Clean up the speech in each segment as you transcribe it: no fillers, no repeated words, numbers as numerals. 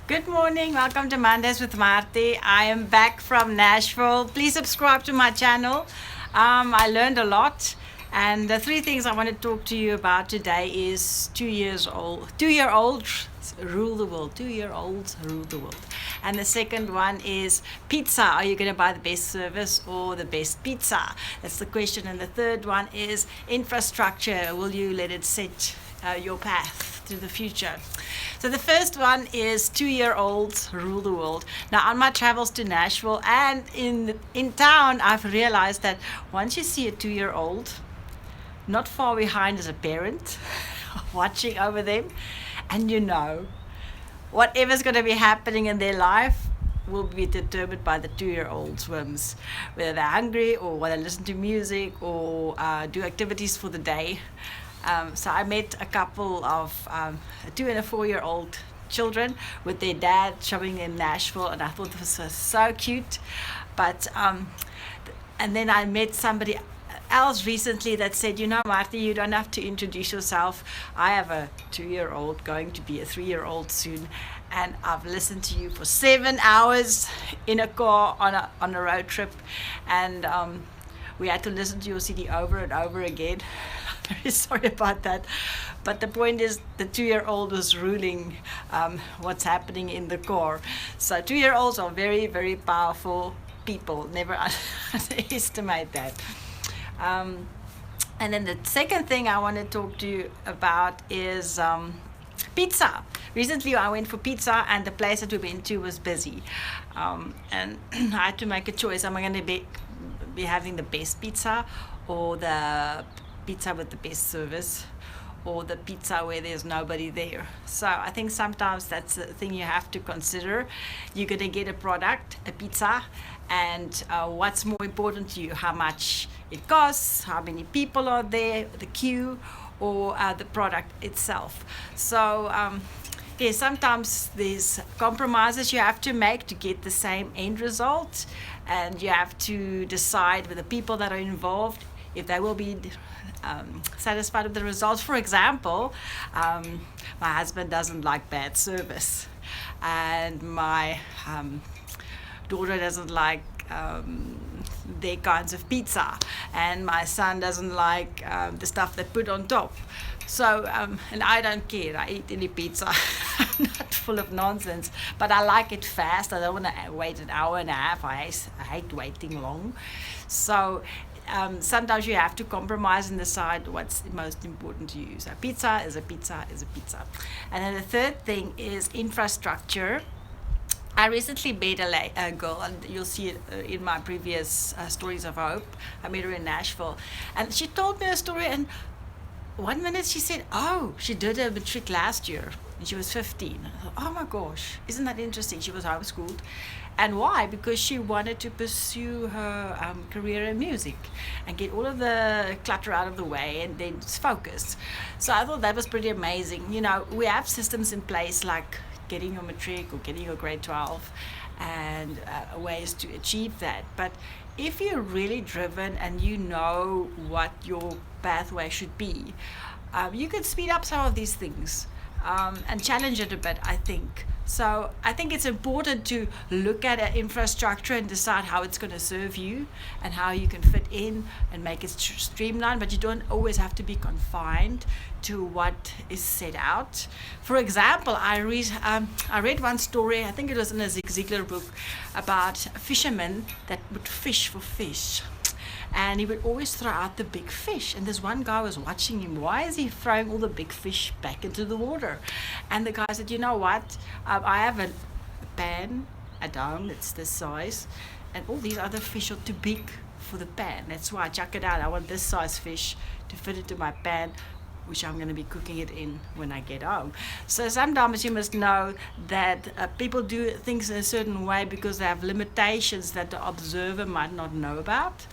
Good morning. Welcome to Mondays with Marthie. I am back from Nashville. Please subscribe to my channel. I learned a lot. And the three things I want to talk to you about today is 2 years old. 2-year-olds rule the world. 2-year-olds rule the world. And the second one is pizza. Are you going to buy the best service or the best pizza? That's the question. And the third one is infrastructure. Will you let it set your path to the future? So the first one is 2-year-olds rule the world. Now on my travels to Nashville and in town, I've realized that once you see a 2-year-old, not far behind is a parent watching over them, and whatever's going to be happening in their life will be determined by the 2-year-old's whims, whether they're hungry or whether they listen to music or do activities for the day. So I met a couple of a 2 and a 4-year-old children with their dad showing in Nashville, and I thought this was so cute. But and then I met somebody else recently that said, Marthie, you don't have to introduce yourself. I have a 2-year-old going to be a 3-year-old soon, and I've listened to you for 7 hours in a car on a road trip, and we had to listen to your CD over and over again. Very sorry about that, but the point is the 2-year-old was ruling what's happening in the car. So 2-year-olds are very, very powerful people. Never underestimate that. And then the second thing I want to talk to you about is pizza. Recently I went for pizza and the place that we went to was busy, and I had to make a choice. Am I going to be having the best pizza, or the pizza with the best service, or the pizza where there's nobody there? So I think sometimes that's the thing you have to consider. You're going to get a product, a pizza, and what's more important to you, how much it costs, how many people are there, the queue, or the product itself. So sometimes there's compromises you have to make to get the same end result, and you have to decide with the people that are involved if they will be satisfied with the results. For example, my husband doesn't like bad service, and my daughter doesn't like their kinds of pizza, and my son doesn't like the stuff they put on top. So and I don't care, I eat any pizza. I'm not full of nonsense, but I like it fast. I don't want to wait an hour and a half. I hate waiting long. So sometimes you have to compromise and decide what's most important to you. So pizza is a pizza is a pizza. And then the third thing is infrastructure. I recently met a girl, and you'll see it in my previous Stories of Hope. I met her in Nashville, and she told me a story, and one minute she said, she did a matric last year, and she was 15. I thought, oh my gosh, isn't that interesting? She was homeschooled. And why? Because she wanted to pursue her career in music and get all of the clutter out of the way and then just focus. So I thought that was pretty amazing. We have systems in place like getting your matric or getting your grade 12 and ways to achieve that. But if you're really driven and you know what your pathway should be, you can speed up some of these things and challenge it a bit, I think. So I think it's important to look at an infrastructure and decide how it's going to serve you and how you can fit in and make it streamlined, but you don't always have to be confined to what is set out. For example, I read one story, I think it was in a Zig Ziglar book, about a fisherman that would fish for fish. And he would always throw out the big fish. And this one guy was watching him. Why is he throwing all the big fish back into the water? And the guy said, you know what? I have a pan at home that's this size, and all these other fish are too big for the pan. That's why I chuck it out. I want this size fish to fit into my pan, which I'm going to be cooking it in when I get home. So sometimes you must know that people do things in a certain way because they have limitations that the observer might not know about.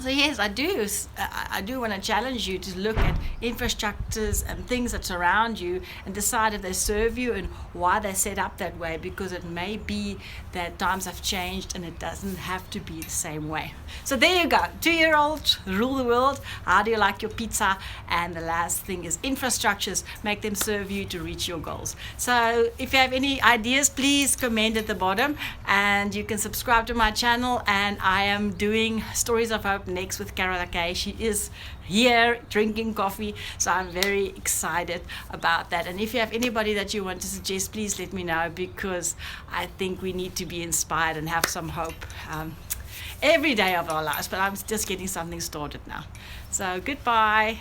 So yes, I do. I do want to challenge you to look at infrastructures and things that surround you and decide if they serve you and why they're set up that way. Because it may be that times have changed and it doesn't have to be the same way. So there you go. 2-year-old rule the world. How do you like your pizza? And the last thing is infrastructures. Make them serve you to reach your goals. So if you have any ideas, please comment at the bottom, and you can subscribe to my channel. And I am doing Stories of Hope next with Carola Kay. She is here drinking coffee, so I'm very excited about that. And if you have anybody that you want to suggest, please let me know, because I think we need to be inspired and have some hope every day of our lives. But I'm just getting something started now. So goodbye.